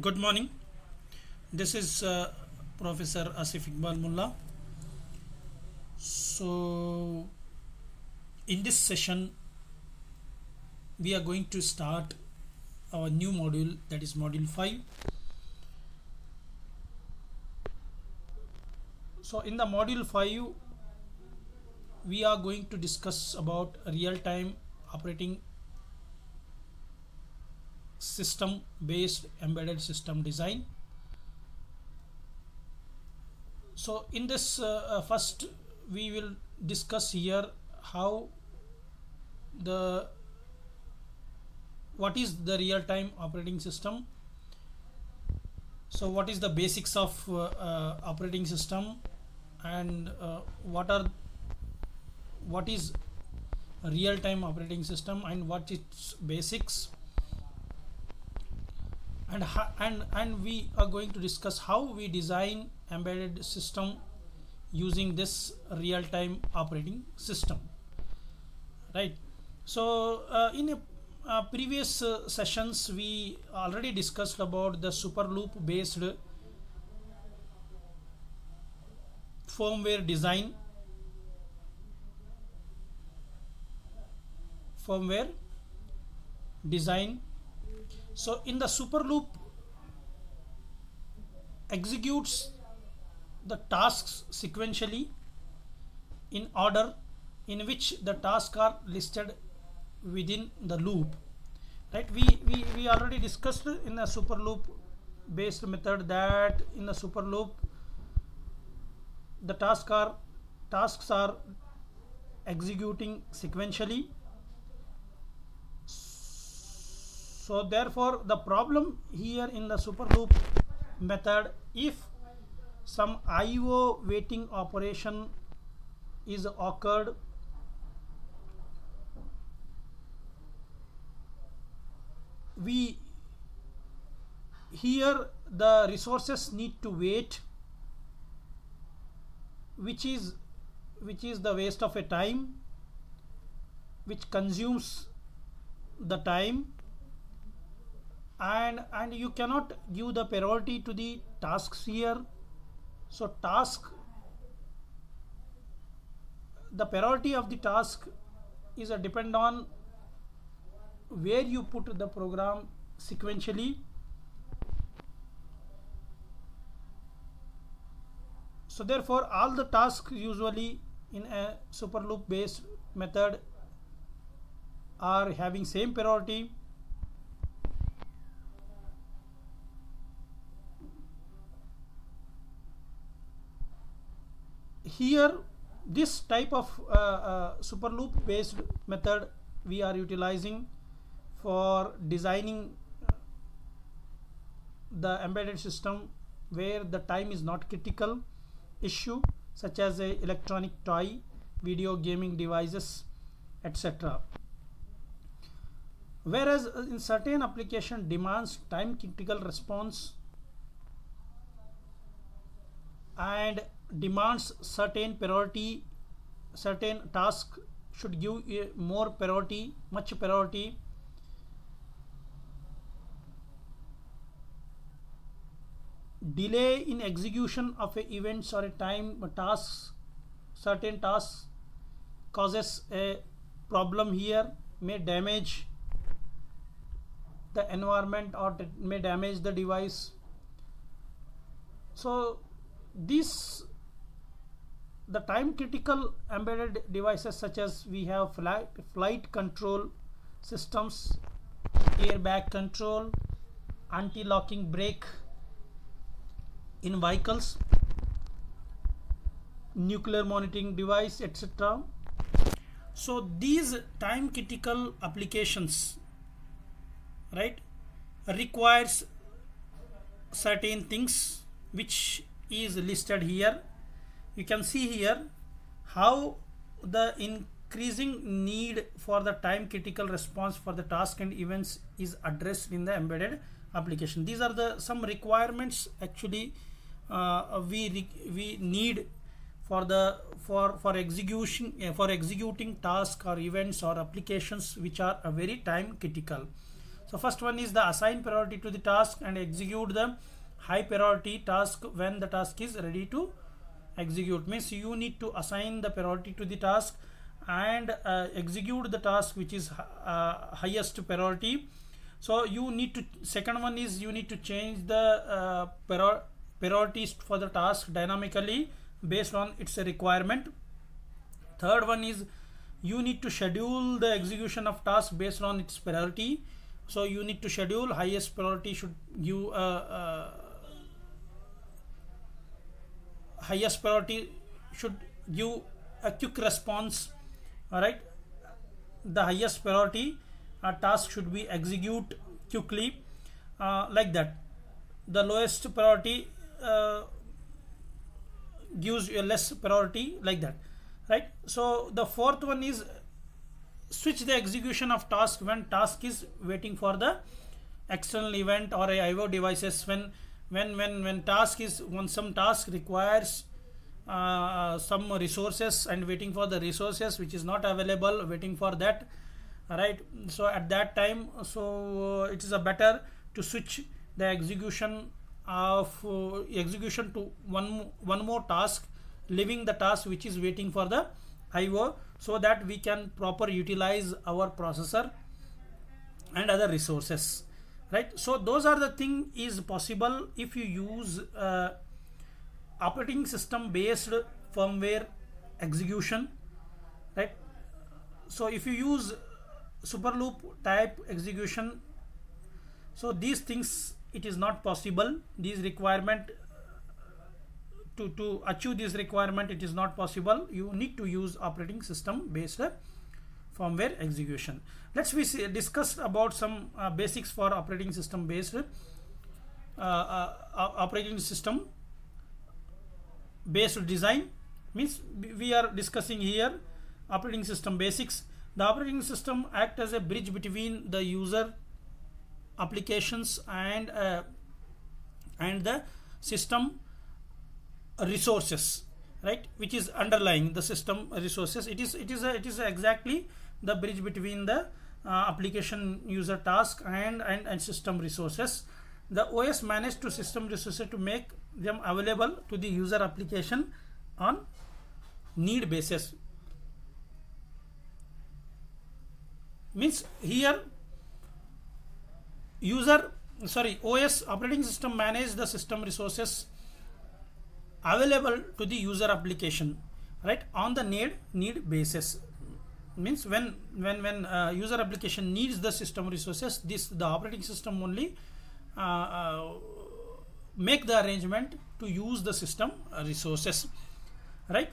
Good morning. This is Professor Asif Iqbal Mullah. So, in this session, we are going to start our new module, that is Module 5. So, in the Module 5, we are going to discuss about real-time operating system based embedded system design. So in this first we will discuss here what is the real-time operating system. So what is the basics of operating system, and what is real-time operating system and what its basics, and we are going to discuss how we design embedded system using this real-time operating system, right? So in previous sessions we already discussed about the super loop based firmware design. So in the super loop executes the tasks sequentially in order in which the tasks are listed within the loop, right? We already discussed in a super loop based method that in a super loop the tasks are executing sequentially. So therefore the problem here in the super loop method, if some IO waiting operation is occurred, here the resources need to wait, which is the waste of a time, which consumes the time, and you cannot give the priority to the tasks here. So the priority of the task is depend on where you put the program sequentially. So therefore all the tasks usually in a super loop based method are having same priority. Here this type of super loop based method we are utilizing for designing the embedded system where the time is not critical issue, such as a electronic toy, video gaming devices, etc. Whereas in certain application demands time critical response and demands certain priority, certain task should give more priority, much priority. Delay in execution of events or a time tasks, certain tasks causes a problem here, may damage the environment or may damage the device. So the time critical embedded devices, such as we have flight control systems, airbag control, anti-locking brake in vehicles, nuclear monitoring device, etc. So these time critical applications, right, requires certain things which is listed here. You can see here how the increasing need for the time critical response for the task and events is addressed in the embedded application. These are the some requirements actually we need for executing tasks or events or applications which are very time critical. So first one is the assign priority to the task and execute the high priority task when the task is ready to execute. Means you need to assign the priority to the task and execute the task which is highest priority. So you need to, second one is you need to change the priorities for the task dynamically based on its requirement. Third one is you need to schedule the execution of task based on its priority. So you need to schedule, highest priority should give highest priority should give a quick response. All right, the highest priority task should be execute quickly, like that. The lowest priority gives a less priority, like that, right? So the fourth one is switch the execution of task when task is waiting for the external event or a IO devices. When task is, when some task requires some resources and waiting for the resources which is not available, waiting for that, right? So at that time, so it is a better to switch the execution of execution to one more task, leaving the task which is waiting for the IO, so that we can proper utilize our processor and other resources, right? So those are the thing is possible if you use operating system based firmware execution, right? So if you use superloop type execution, so these things it is not possible. These requirement, to achieve this requirement, it is not possible. You need to use operating system based firmware execution. Let's discuss about some basics for operating system based design. Means we are discussing here operating system basics. The operating system act as a bridge between the user applications and the system resources, right, which is underlying the system resources. It is exactly the bridge between the application user task and system resources. The OS managed to system resources to make them available to the user application on need basis. Means here OS operating system manage the system resources available to the user application, right, on the need basis. Means when user application needs the system resources, the operating system only make the arrangement to use the system resources, right?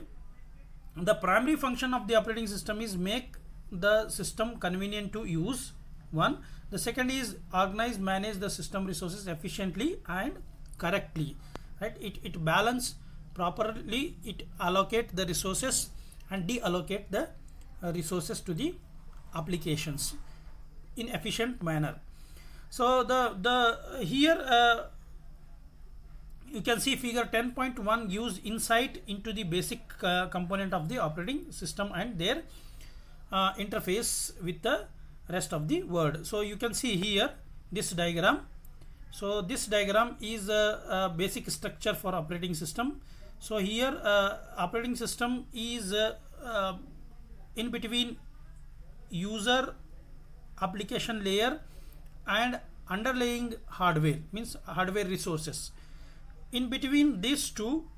The primary function of the operating system is make the system convenient to use, one. The second is organize, manage the system resources efficiently and correctly, right? It balance properly, it allocate the resources and deallocate the resources to the applications in efficient manner. So here you can see figure 10.1 gives insight into the basic component of the operating system and their interface with the rest of the world. So you can see here this diagram. So this diagram is a basic structure for operating system. So here operating system is in between user application layer and underlying hardware, means hardware resources. In between these two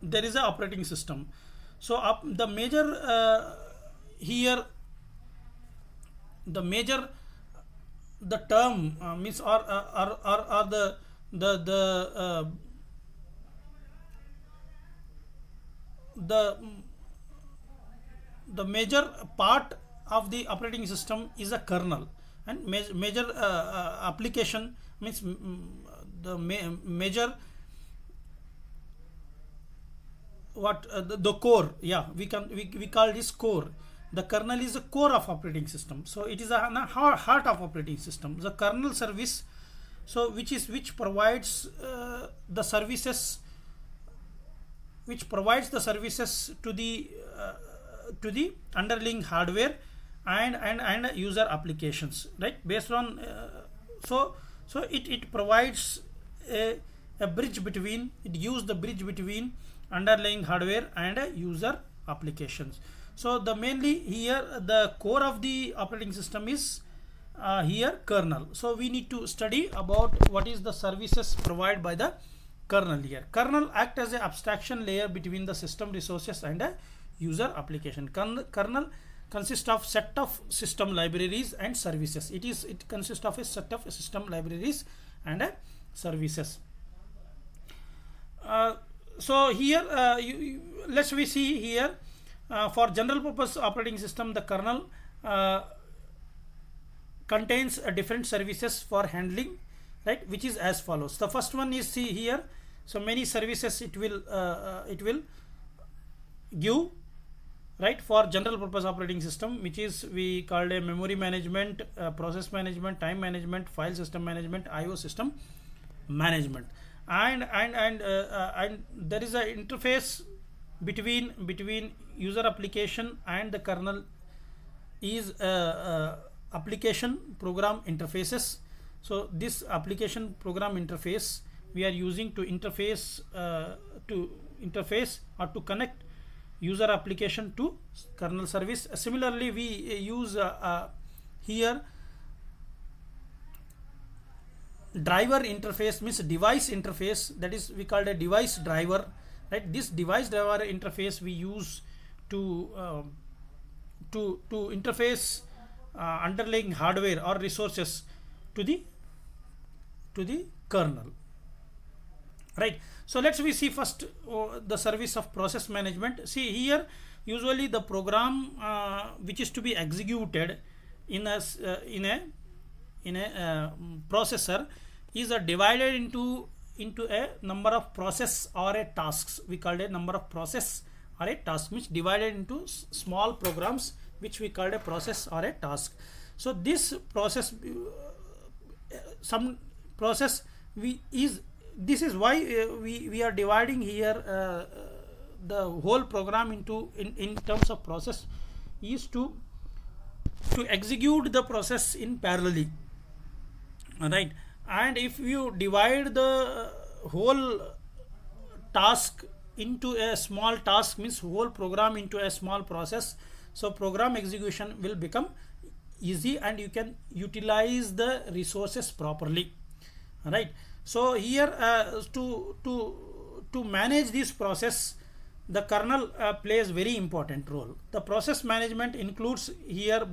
there is a operating system. So the major here the term means or the major part of the operating system is a kernel, and major application means the major what the core, yeah, we call this core. The kernel is the core of operating system, so it is a heart of operating system. The kernel service, so which provides the services, to the underlying hardware and user applications, right? Based on so it provides a bridge between, it gives the bridge between underlying hardware and user applications. So the mainly here the core of the operating system is here kernel. So we need to study about what is the services provided by the kernel here. Kernel act as an abstraction layer between the system resources and a user application. Kernel consists of set of system libraries and services. It consists of a set of system libraries and services. So here let's we see here for general purpose operating system, the kernel contains different services for handling, right, which is as follows. The first one is, see here, so many services it will give, right, for general purpose operating system, which is we called a memory management, process management, time management, file system management, IO system management, and there is a interface between user application and the kernel is application program interfaces. So this application program interface we are using to interface or to connect user application to kernel service. Similarly, we use here driver interface, means device interface, that is we called a device driver, right? This device driver interface we use to interface underlying hardware or resources to the kernel, right? So let's we see first the service of process management. See here, usually the program which is to be executed in a processor is divided into a number of process or a tasks. We call it number of process or a task, which divided into small programs, which we call a process or a task. So this process, some process this is why we are dividing here the whole program into in terms of process, is to execute the process in parallelly, right? And if you divide the whole task into a small task, means whole program into a small process, so program execution will become easy and you can utilize the resources properly, right? So here to manage this process, the kernel plays very important role. The process management includes here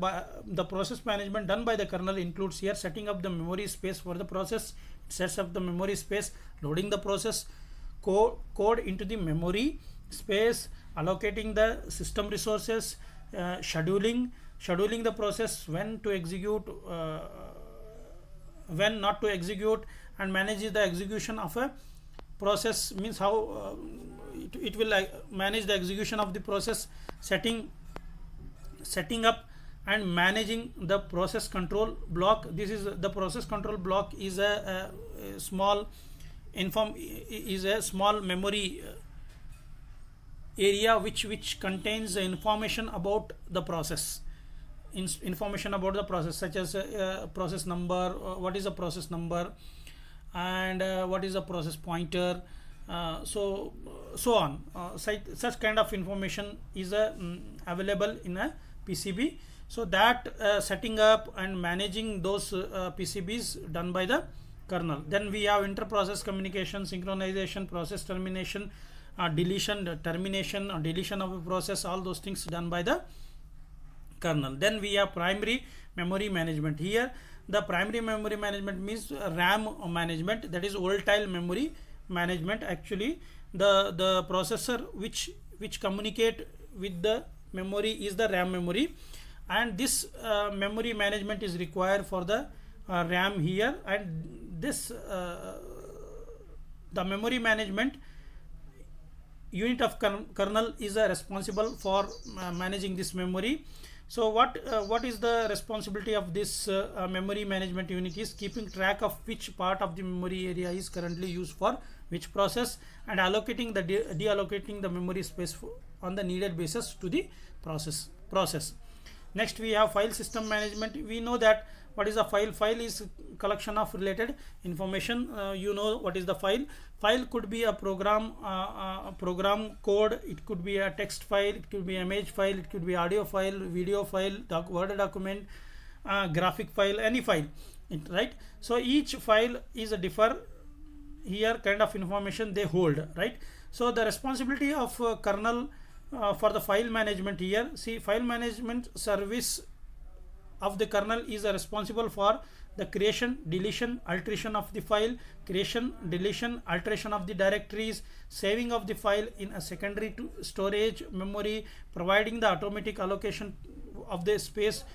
the process management done by the kernel includes here setting up the memory space for the process, sets up the memory space, loading the process code into the memory space, allocating the system resources, scheduling the process, when to execute, when not to execute, and manages the execution of a process, means how it will manage the execution of the process, setting up and managing the process control block. This is the process control block is a small memory area which contains the information about the process, information about the process, such as process number, what is the process number, and what is the process pointer, so on. Such kind of information is available in a PCB. So that setting up and managing those PCBs done by the kernel. Then we have inter-process communication, synchronization, process termination, deletion, termination or deletion of a process, all those things done by the kernel. Then we have primary memory management. Here the primary memory management means RAM management, that is volatile memory management. Actually the processor which communicate with the memory is the RAM memory, and this memory management is required for the RAM here, and this the memory management unit of kernel is responsible for managing this memory. So what is the responsibility of this memory management unit is keeping track of which part of the memory area is currently used for which process, and allocating the deallocating the memory space on the needed basis to the process. Next we have file system management. We know that what is a file. File is collection of related information. You know what is the file. File could be a program code, it could be a text file, it could be image file, it could be audio file, video file, word document, graphic file, any file, right? So each file is a differ here kind of information they hold, right? So the responsibility of kernel for the file management here, see, file management service of the kernel is responsible for the creation, deletion, alteration of the file, creation, deletion, alteration of the directories, saving of the file in a secondary to storage memory, providing the automatic allocation of the space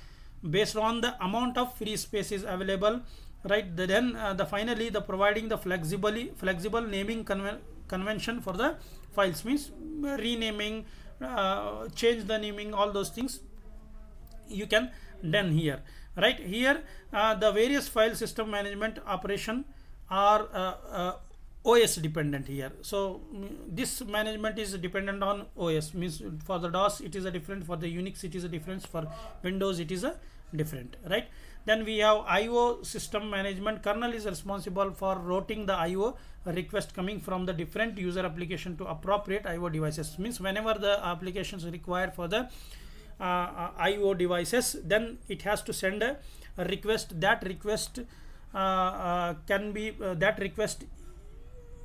based on the amount of free space is available, right? Then finally the providing the flexible naming convention for the files, means renaming, change the naming, all those things you can done here, right? Here the various file system management operation are OS dependent here. So this management is dependent on OS, means for the DOS it is a different, for the Unix it is a different, for Windows it is a different, right? Then we have IO system management. Kernel is responsible for routing the IO request coming from the different user application to appropriate IO devices, means whenever the applications require for the IO devices, then it has to send a request. That request that request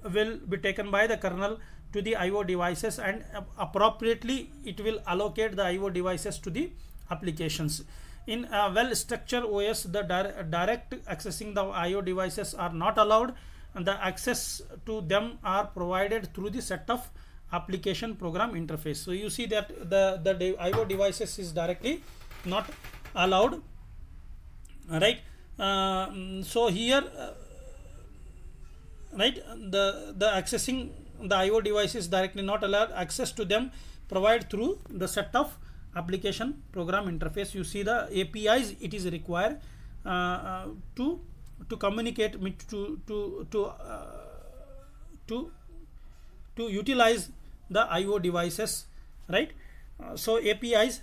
will be taken by the kernel to the IO devices, and appropriately it will allocate the IO devices to the applications. In a well structured OS, the direct accessing the IO devices are not allowed, and the access to them are provided through the set of application program interface. So you see that the IO devices is directly not allowed, right? So here right, the accessing the IO device is directly not allowed. Access to them provide through the set of application program interface. You see the APIs it is required to communicate, to utilize the IO devices, right? So APIs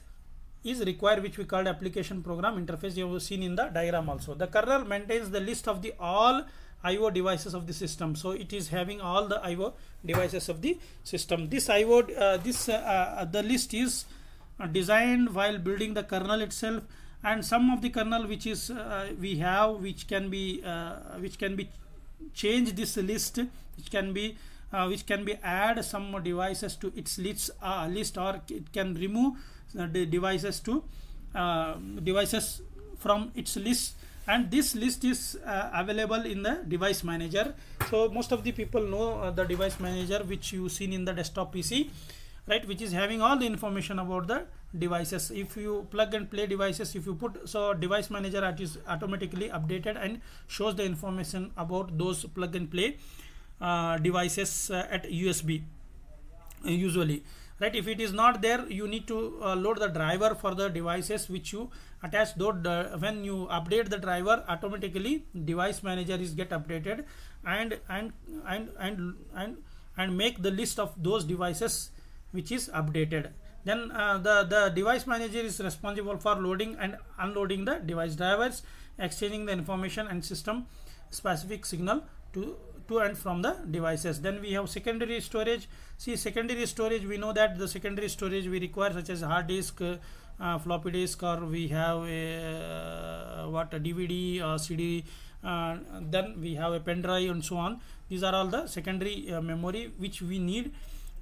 is required, which we called application program interface. You have seen in the diagram also. The kernel maintains the list of the all IO devices of the system. So it is having all the IO devices of the system. This IO the list is designed while building the kernel itself, and some of the kernel which is we have, which can be changed, this list, which can be add some devices to its list, or it can remove the devices to devices from its list, and this list is available in the device manager. So most of the people know the device manager, which you seen in the desktop PC, right, which is having all the information about the devices. If you plug and play devices, if you put, so device manager is automatically updated and shows the information about those plug and play devices at USB usually, right? If it is not there, you need to load the driver for the devices which you attach. When you update the driver, automatically device manager is get updated and make the list of those devices which is updated. Then the device manager is responsible for loading and unloading the device drivers, exchanging the information and system specific signal to and from the devices. Then we have secondary storage. See, secondary storage, we know that the secondary storage we require, such as hard disk, floppy disk, or we have a DVD or CD, then we have a pen drive and so on. These are all the secondary memory which we need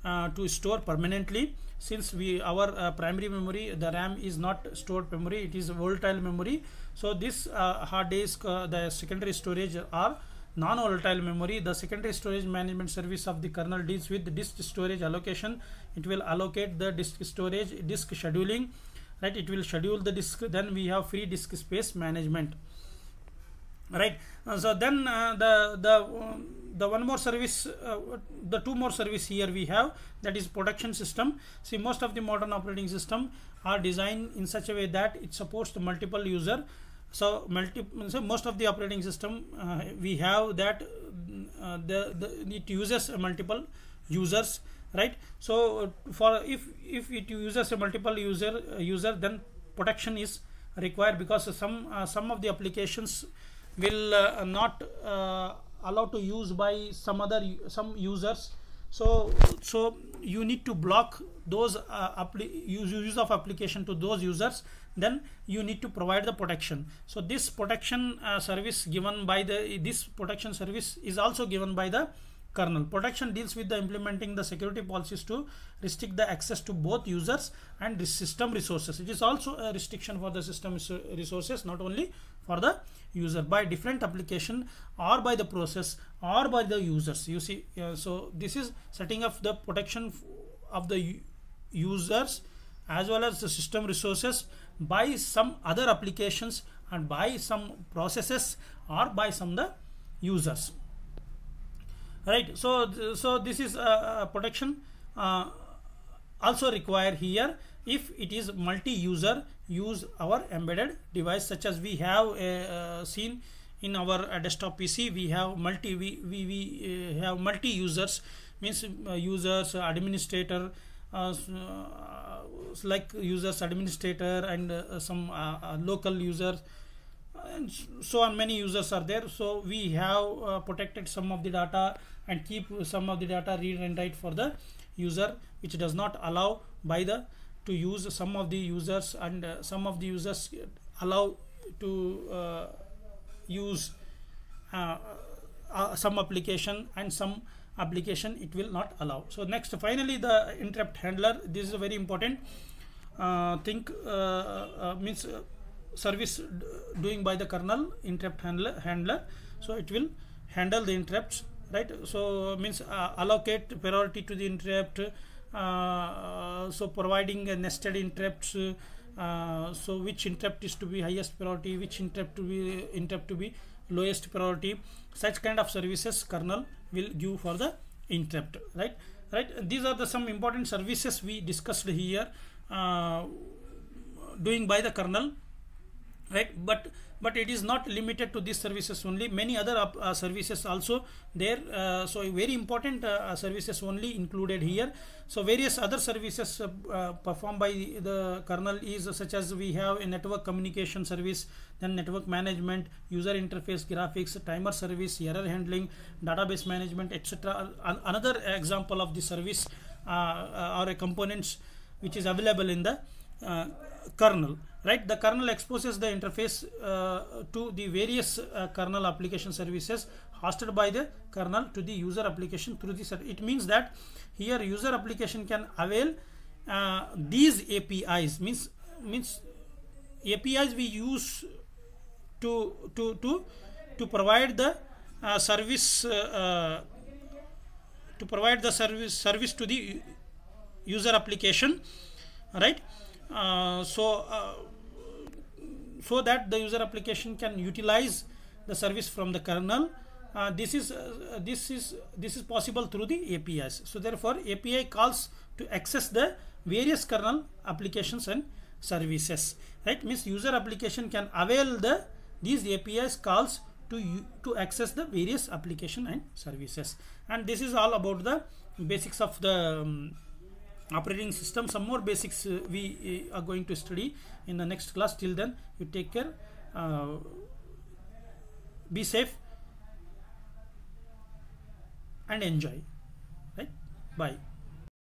to store permanently, since our primary memory, the RAM, is not stored memory, it is volatile memory. So this hard disk, the secondary storage are non-volatile memory. The secondary storage management service of the kernel deals with the disk storage allocation. It will allocate the disk storage, disk scheduling, right? It will schedule the disk. Then we have free disk space management, right? So then the one more service, the two more service here we have, that is production system. See, most of the modern operating system are designed in such a way that it supports the multiple user. So most of the operating system we have that it uses multiple users, right? So for if it uses a multiple user, then protection is required, because some of the applications will not allow to use by some users. So you need to block those use of application to those users, then you need to provide the protection. So this protection service given by this protection service is also given by the kernel. Protection deals with the implementing the security policies to restrict the access to both users and the system resources. It is also a restriction for the system resources, not only for the user, by different application or by the process or by the users. You see, so this is setting up the protection of the users as well as the system resources by some other applications and by some processes or by some the users, right? So this is protection also required here if it is multi-user use our embedded device, such as we have seen in our desktop PC. We have we have multi users, means users, administrator, like users, administrator, and some local users, and so on. Many users are there. So we have protected some of the data and keep some of the data read and write for the user, which does not allow by the to use some of the users, and some of the users allow to use some application, and some application it will not allow. So next, finally, the interrupt handler. This is a very important thing, means service doing by the kernel, interrupt handler. So it will handle the interrupts, right? So means allocate priority to the interrupt, so providing nested interrupts, so which interrupt is to be highest priority, which interrupt to be lowest priority. Such kind of services kernel will give for the interrupt, right? These are the some important services we discussed here, doing by the kernel, right? But it is not limited to these services only. Many other services also there. So very important services only included here. So various other services performed by the kernel is such as we have a network communication service, then network management, user interface graphics, timer service, error handling, database management, etc. Another example of the service or a components which is available in the kernel, right? The kernel exposes the interface to the various kernel application services hosted by the kernel to the user application through this. It means that here user application can avail these APIs, means APIs we use to provide the service service to the user application, right? So that the user application can utilize the service from the kernel. This is possible through the APIs. So therefore API calls to access the various kernel applications and services, right? Means user application can avail these APIs calls to access the various application and services. And this is all about the basics of the operating system. Some more basics we are going to study in the next class. Till then, you take care, be safe, and enjoy, right? Bye.